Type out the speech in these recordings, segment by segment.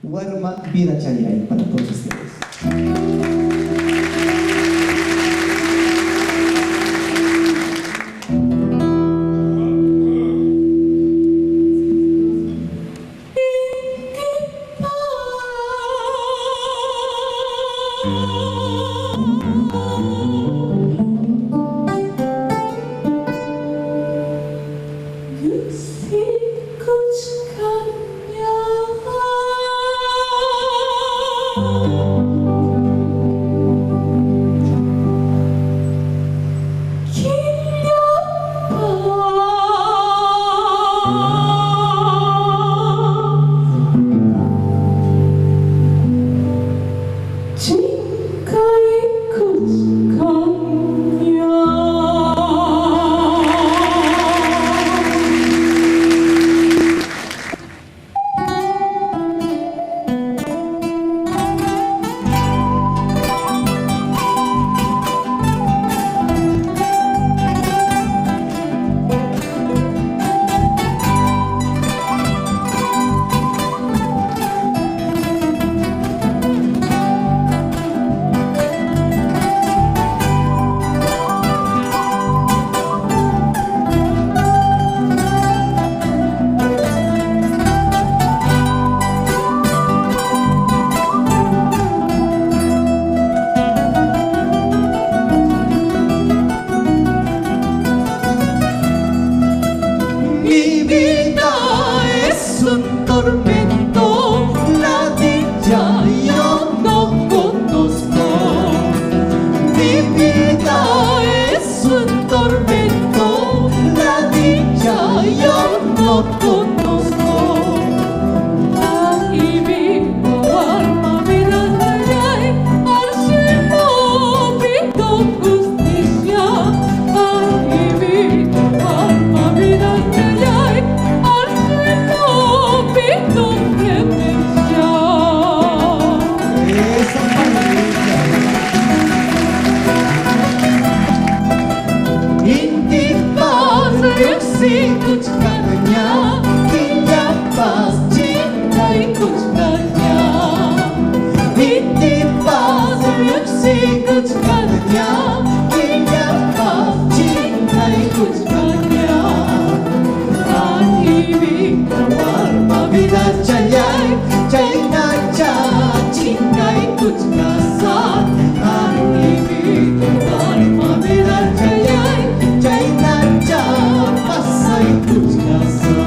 Warma Vida Chayay para todos ustedes. Tormento, la dicha yo no conozco. Mi vida es un tormento, la dicha yo no conozco. Ay, vivo alma, vida ay, al cielo pido justicia. Ay, vivo alma, vida ay, al cielo pido clemencia. Inti paz yuksi kuch karnya, Inti paz cintai kuch karnya. Inti paz yuksi kuch karnya, Inti paz cintai kuch karnya. Ay, vivo alma, vida chayay, chayna cha cintai kuch kasar. Ay, vivo alma, vida chayay, chayna cha pasay kuch kasar.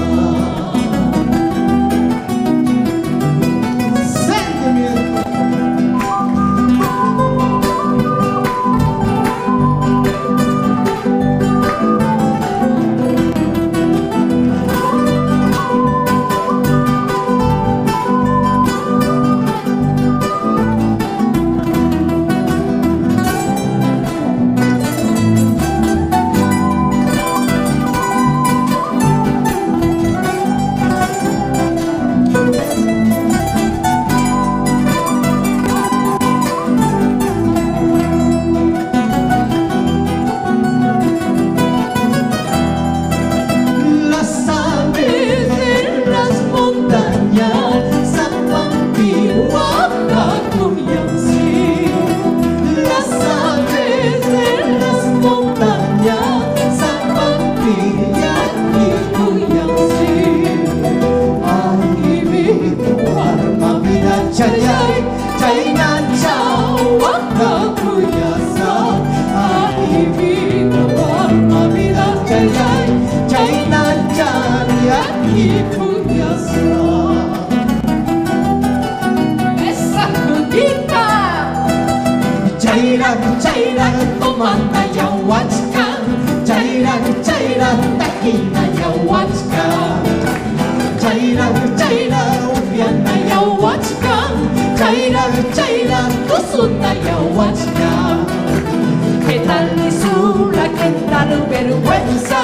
Chayay, chayna chawa kakuyasa. Ay, vivo alma, vida chayay, chayna chaya kikuyasa. Esa kudita chayran, chayran, tomanda yawachka. Chayran, chayran, takina yawachka. Chayran, chayran, upiana yawachka. Chayran, chayran, kusuna yawachka. ¿Qué tal lisura, qué tal vergüenza?